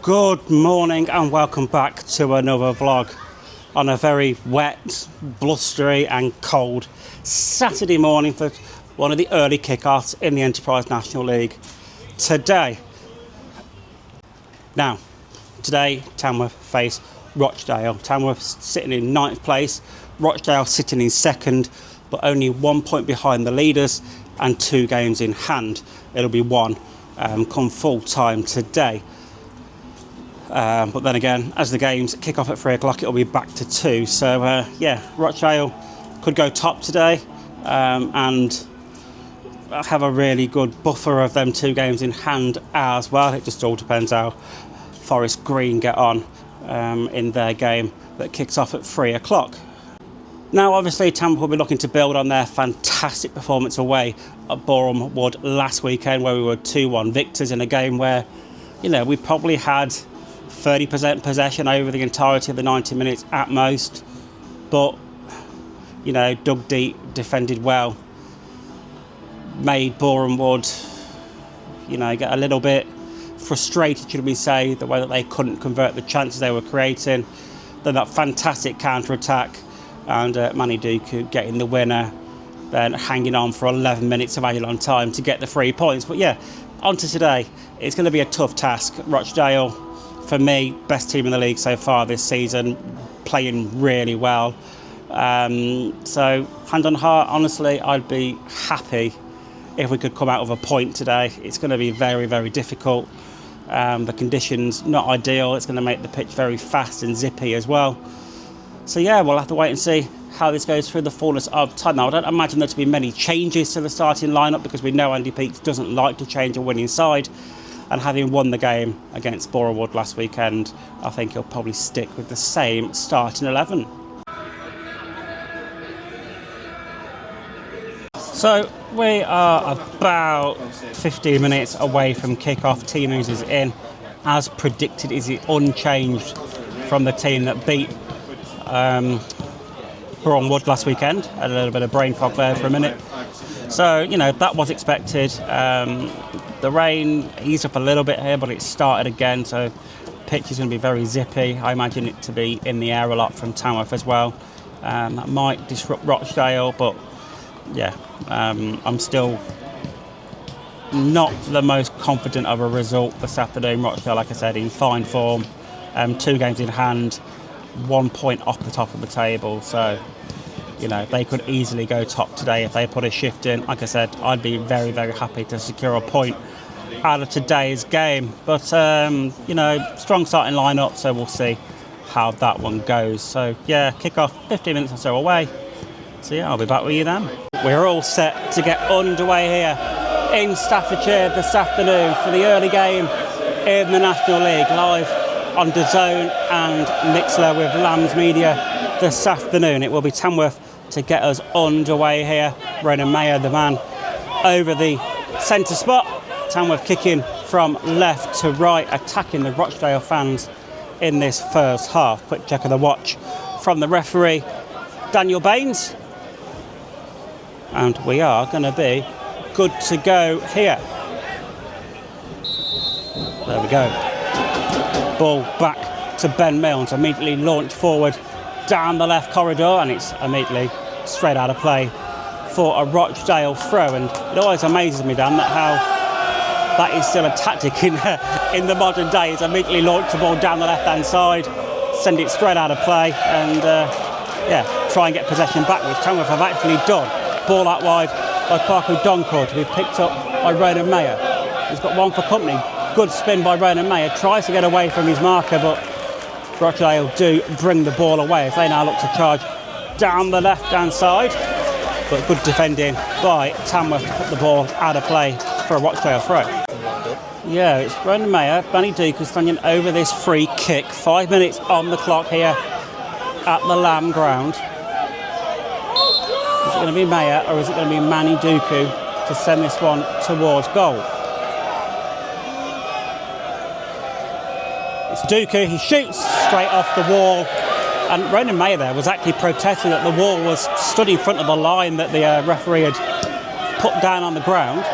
Good morning and welcome back to another vlog on a very wet, blustery and cold Saturday morning for one of the early kickoffs in the Enterprise National League today. Now, today Tamworth face Rochdale. Tamworth sitting in 9th place, Rochdale sitting in 2nd, but only 1 point behind the leaders and 2 games in hand. It'll be one come full time today. But then again, as the games kick off at 3 o'clock, it'll be back to 2. So yeah, Rochdale could go top today and have a really good buffer of them 2 games in hand as well. It just all depends how Forest Green get on in their game that kicks off at 3 o'clock. Now, obviously, Tamworth will be looking to build on their fantastic performance away at Boreham Wood last weekend, where we were 2-1 victors in a game where, you know, we probably had 30% possession over the entirety of the 90 minutes at most, but, you know, dug deep, defended well, made Boreham Wood, you know, get a little bit frustrated, should we say, the way that they couldn't convert the chances they were creating. Then that fantastic counter-attack and Manny Duku getting the winner, then hanging on for 11 minutes of added on time to get the 3 points. But yeah, on to today. It's going to be a tough task. Rochdale, for me, best team in the league so far this season, playing really well. So, hand on heart, honestly, I'd be happy if we could come out with a point today. It's going to be very, very difficult. The conditions not ideal. It's going to make the pitch very fast and zippy as well. So yeah, we'll have to wait and see how this goes through the fullness of time. Now, I don't imagine there to be many changes to the starting lineup because we know Andy Peake doesn't like to change a winning side. And having won the game against Boreham Wood last weekend, I think he'll probably stick with the same starting 11. So we are about 15 minutes away from kick-off. Team News is in. As predicted, is it unchanged from the team that beat Boreham Wood last weekend? Had a little bit of brain fog there for a minute. So, you know, that was expected. The rain eased up a little bit here, but it started again, so pitch is going to be very zippy. I imagine it to be in the air a lot from Tamworth as well. That might disrupt Rochdale, but yeah, I'm still not the most confident of a result this afternoon. Rochdale, like I said, in fine form, 2 games in hand, 1 point off the top of the table, so you know, they could easily go top today if they put a shift in. Like I said, I'd be very, very happy to secure a point out of today's game. But, you know, strong starting lineup, so we'll see how that one goes. So, yeah, kick-off 15 minutes or so away. So, yeah, I'll be back with you then. We're all set to get underway here in Staffordshire this afternoon for the early game in the National League, live on DAZN and Mixler with Lambs Media this afternoon. It will be Tamworth to get us underway here. Ronan Mayer, the man over the centre spot. Tamworth kicking from left to right, attacking the Rochdale fans in this first half. Quick check of the watch from the referee, Daniel Baines. And we are going to be good to go here. There we go. Ball back to Ben Milnes, immediately launched forward down the left corridor, and it's immediately straight out of play for a Rochdale throw. And it always amazes me, Dan, that how that is still a tactic in the modern day. It's immediately launch the ball down the left-hand side, send it straight out of play, and yeah, try and get possession back, which Tamworth have actually done. Ball out wide by Parker Doncourt to be picked up by Ronan Mayer. He's got one for company. Good spin by Ronan Mayer. Tries to get away from his marker, but Rochdale do bring the ball away as they now look to charge down the left-hand side. But good defending by Tamworth to put the ball out of play for a Rochdale throw. Yeah, it's Ronan Mayer, Manny Duku standing over this free kick. 5 minutes on the clock here at the Lamb ground. Is it going to be Mayer or is it going to be Manny Duku to send this one towards goal? It's Duku, he shoots straight off the wall, and Ronan Mayer there was actually protesting that the wall was stood in front of the line that the referee had put down on the ground.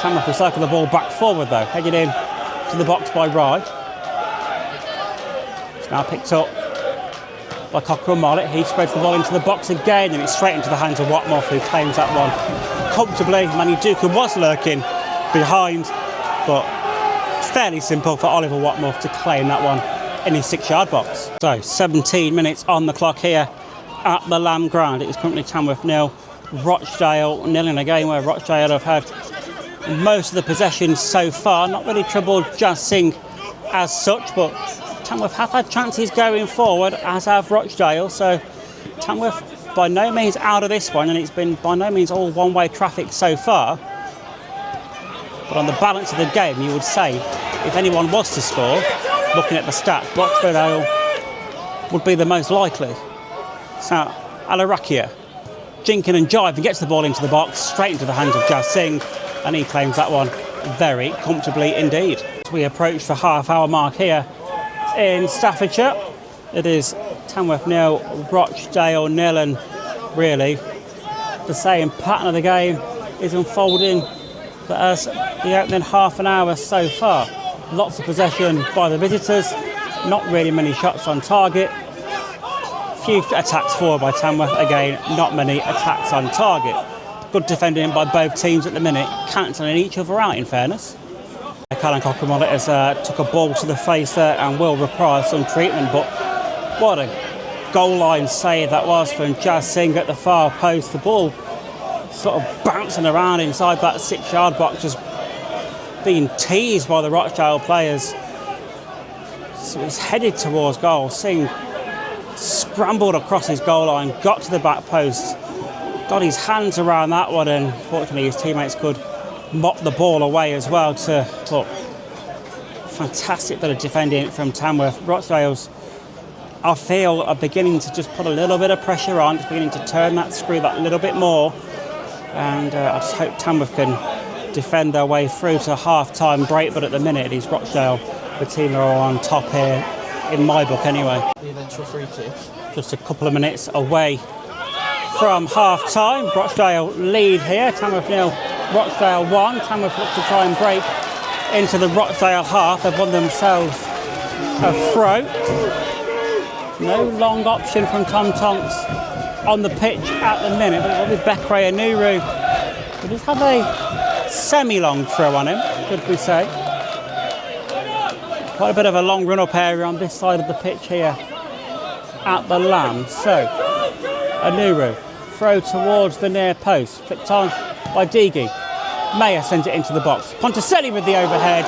Tamworth recycle the ball back forward though, headed in to the box by Rye. Now picked up by Cocker and Mollett. He spreads the ball into the box again, and it's straight into the hands of Watmoth, who claims that one comfortably. Manny Duca was lurking behind, but fairly simple for Oliver Watmoth to claim that one in his 6-yard box. So 17 minutes on the clock here at the Lamb Ground. It is currently Tamworth 0, Rochdale 0 in a game where Rochdale have had most of the possession so far. Not really troubled Jazz Singh as such, but Tamworth have had chances going forward, as have Rochdale. So Tamworth by no means out of this one, and it's been by no means all one-way traffic so far. But on the balance of the game, you would say, if anyone was to score, looking at the stats, Rochdale would be the most likely. So Alarakia, jinking and jiving, gets the ball into the box, straight into the hands of Jazz Singh, and he claims that one very comfortably indeed. As we approach the half-hour mark here in Staffordshire, it is Tamworth 0, Rochdale 0, and really the same pattern of the game is unfolding as the opening half an hour so far. Lots of possession by the visitors, not really many shots on target. Few attacks forward by Tamworth, again not many attacks on target. Good defending by both teams at the minute, cancelling each other out in fairness. Callum Cocker-Mollett has took a ball to the face there and will require some treatment, but what a goal line save that was from Jazz Singh at the far post. The ball sort of bouncing around inside that 6-yard box, just being teased by the Rochdale players. So it's headed towards goal. Singh scrambled across his goal line, got to the back post, got his hands around that one, and fortunately his teammates could mop the ball away as well. But fantastic bit of defending from Tamworth. Rochdale's, I feel, are beginning to just put a little bit of pressure on, just beginning to turn that screw that little bit more. And I just hope Tamworth can defend their way through to half-time break. But at the minute, it is Rochdale, the team that are on top here, in my book anyway. The eventual free kick. Just a couple of minutes away from half-time. Rochdale lead here, Tamworth 0, Rochdale 1. Tamworth look to try and break into the Rochdale half. They've won themselves a throw. No long option from Tom Tonks on the pitch at the minute, but it will be Bekray Anuru. We just have a semi-long throw on him, should we say. Quite a bit of a long run-up area on this side of the pitch here at the Lamb. So, Anuru, throw towards the near post, flicked on by Digi. Mayer sends it into the box. Ponticelli with the overhead,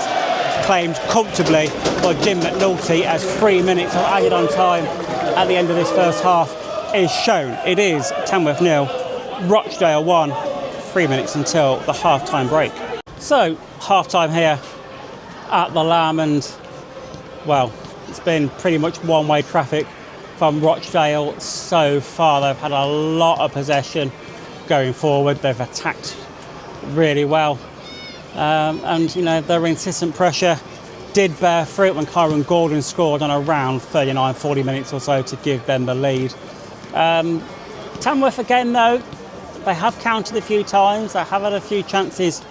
claimed comfortably by Jim McNulty as 3 minutes of added on time at the end of this first half is shown. It is Tamworth 0, Rochdale 1, 3 minutes until the half-time break. So, half-time here at the Lamb, and, well, it's been pretty much one-way traffic from Rochdale so far. They've had a lot of possession going forward. They've attacked really well. And, you know, their insistent pressure did bear fruit when Kyron Gordon scored on around 39, 40 minutes or so to give them the lead. Tamworth again, though, they have counted a few times. They have had a few chances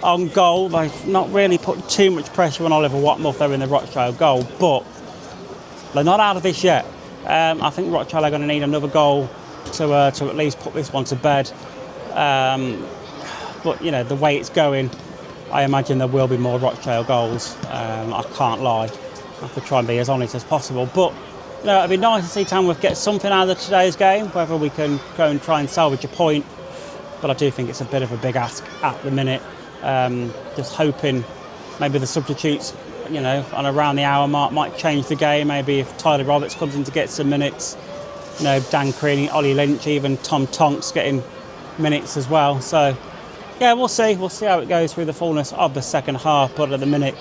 on goal. They've not really put too much pressure on Oliver Watmoth there in the Rochdale goal, but they're not out of this yet. I think Rochdale are going to need another goal to at least put this one to bed. But, you know, the way it's going, I imagine there will be more Rochdale goals. I can't lie. I have to try and be as honest as possible. But, you know, it'd be nice to see Tamworth get something out of today's game, whether we can go and try and salvage a point. But I do think it's a bit of a big ask at the minute. Just hoping maybe the substitutes, you know, on around the hour mark might change the game. Maybe if Tyler Roberts comes in to get some minutes, you know, Dan Creaney, Ollie Lynch, even Tom Tonks getting minutes as well. So, yeah, we'll see. We'll see how it goes through the fullness of the second half. But at the minute,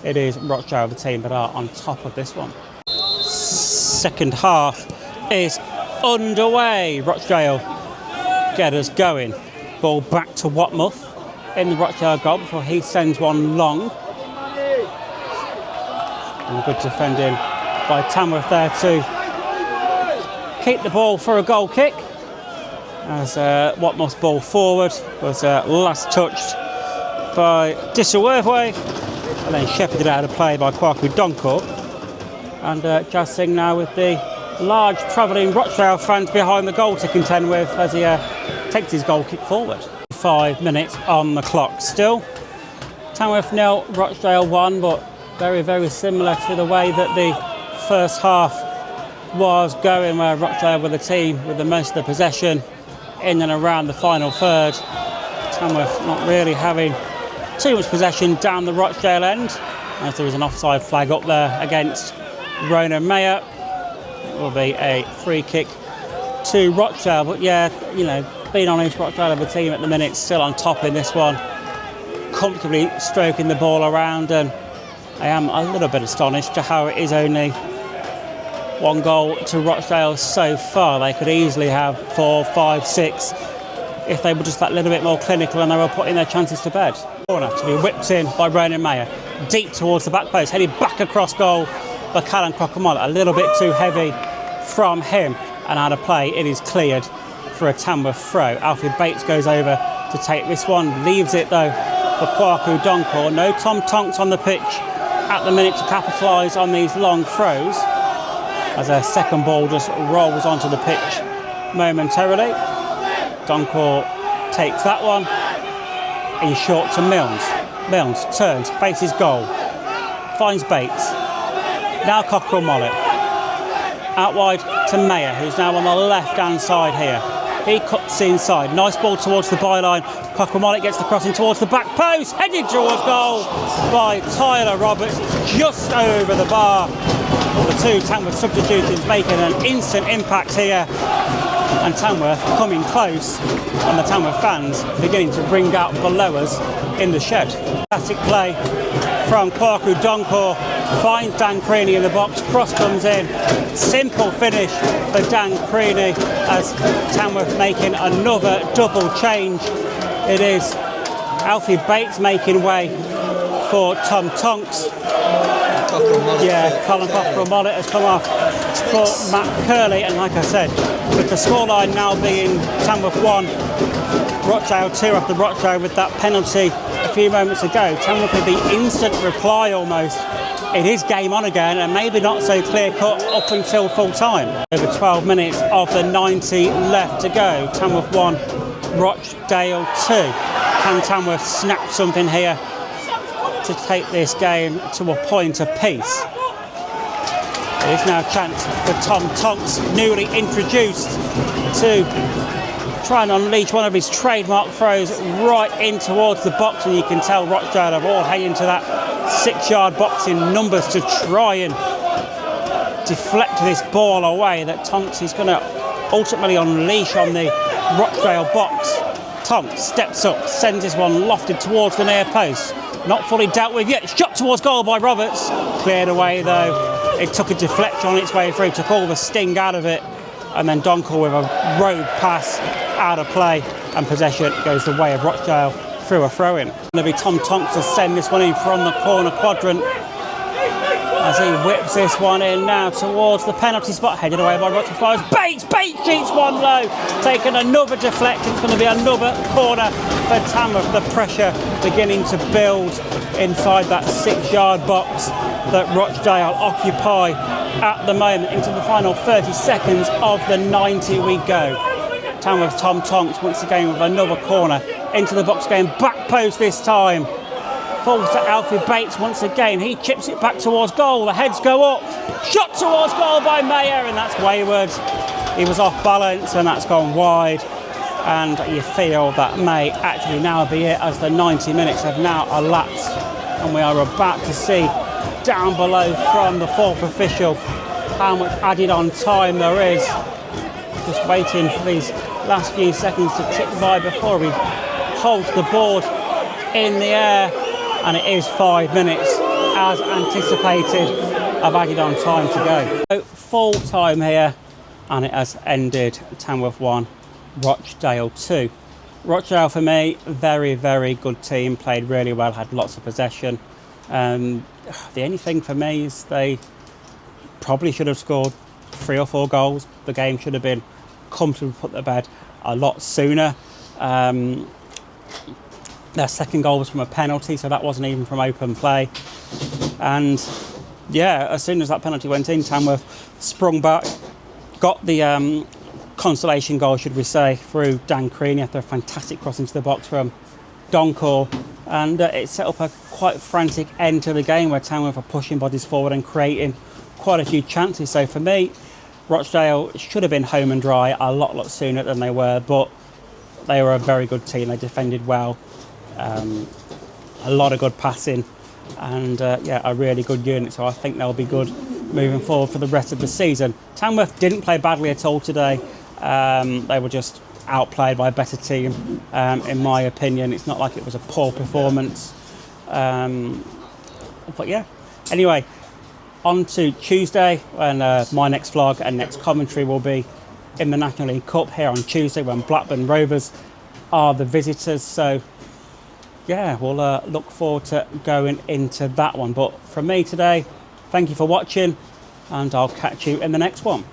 it is Rochdale, the team that are on top of this one. Second half is underway. Rochdale get us going. Ball back to Watmoth in the Rochdale goal before he sends one long. And good defending by Tamworth there to keep the ball for a goal kick. As Watmoth's ball forward was last touched by Dissawervwe and then shepherded out of play by Kwaku Donkor. And Jazz Singh now with the large travelling Rochdale fans behind the goal to contend with as he takes his goal kick forward. 5 minutes on the clock still. Tamworth 0, Rochdale 1, but very, very similar to the way that the first half was going, where Rochdale were the team with the most of the possession in and around the final third. Tamworth not really having too much possession down the Rochdale end, as there is an offside flag up there against Ronan Mayer. It will be a free kick to Rochdale, but yeah, you know, being honest, Rochdale have a team at the minute still on top in this one, comfortably stroking the ball around, and I am a little bit astonished to how it is only 1 goal to Rochdale so far. They could easily have 4, 5, 6 if they were just that little bit more clinical and they were putting their chances to bed. Corner to be whipped in by Ronan Mayer, deep towards the back post, headed back across goal by Callum Crocomole. A little bit too heavy from him, and out of play it is cleared for a Tamworth throw. Alfie Bates goes over to take this one, leaves it though for Kwaku Donkor. No Tom Tonks on the pitch at the minute to capitalise on these long throws, as a second ball just rolls onto the pitch momentarily. Donkor takes that one in short to Milnes. Milnes turns, faces goal, finds Bates. Now Cockerell Mollett. Out wide to Mayer, who's now on the left-hand side here. He cuts inside. Nice ball towards the byline. Cockerell Mollett gets the crossing towards the back post. Headed towards goal by Tyler Roberts. Just over the bar. The two Tamworth substitutions making an instant impact here. And Tamworth coming close, and the Tamworth fans beginning to ring out below us in the shed. Classic play from Kwaku Donkor, finds Dan Creaney in the box, cross comes in, simple finish for Dan Creaney as Tamworth making another double change. It is Alfie Bates making way for Tom Tonks. Yeah, Colin Cockerell Mollett has come off for Matt Curley, and like I said, with the scoreline now being Tamworth 1, Rochdale 2 after Rochdale with that penalty a few moments ago, Tamworth with the instant reply almost. It is game on again, and maybe not so clear cut up until full time. Over 12 minutes of the 90 left to go. Tamworth 1, Rochdale 2. Can Tamworth snap something here to take this game to a point apiece? It is now a chance for Tom Tonks, newly introduced, to try and unleash one of his trademark throws right in towards the box, and you can tell Rochdale are all heading to that 6-yard box in numbers to try and deflect this ball away that Tonks is going to ultimately unleash on the Rochdale box. Tonks steps up, sends this one lofted towards the near post. Not fully dealt with yet. Shot towards goal by Roberts. Cleared away though. It took a deflection on its way through, took all the sting out of it. And then Donkor with a rogue pass out of play, and possession goes the way of Rochdale through a throw-in. It's going to be Tom Tonks to send this one in from the corner quadrant as he whips this one in now towards the penalty spot, headed away by Rochdale players. Bates shoots one low, taking another deflection. It's going to be another corner for Tamworth. The pressure beginning to build inside that 6-yard box that Rochdale occupy at the moment. Into the final 30 seconds of the 90 we go. Tamworth Tom Tonks once again with another corner into the box, going back post this time. Falls to Alfie Bates once again. He chips it back towards goal. The heads go up. Shot towards goal by Mayer, and that's wayward. He was off balance, and that's gone wide. And you feel that may actually now be it, as the 90 minutes have now elapsed, and we are about to see down below from the fourth official how much added on time there is. Just waiting for these last few seconds to tick by before he holds the board in the air. And it is 5 minutes, as anticipated, of added on time to go. So, full time here, and it has ended. Tamworth 1, Rochdale 2. Rochdale, for me, very, very good team, played really well, had lots of possession. The only thing for me is they probably should have scored 3 or 4 goals. The game should have been comfortably put to bed a lot sooner. Their second goal was from a penalty, so that wasn't even from open play. And Yeah, as soon as that penalty went in, Tamworth sprung back, got the consolation goal, should we say, through Dan Creaney after a fantastic cross into the box from Doncor, and it set up a quite frantic end to the game where Tamworth are pushing bodies forward and creating quite a few chances. So for me, Rochdale should have been home and dry a lot sooner than they were, but they were a very good team. They defended well, a lot of good passing, and a really good unit. So I think they'll be good moving forward for the rest of the season. Tamworth didn't play badly at all today. They were just outplayed by a better team, in my opinion. It's not like it was a poor performance. But yeah, anyway, on to Tuesday, when my next vlog and next commentary will be in the National League Cup here on Tuesday, when Blackburn Rovers are the visitors. So yeah, we'll look forward to going into that one. But from me today, thank you for watching, and I'll catch you in the next one.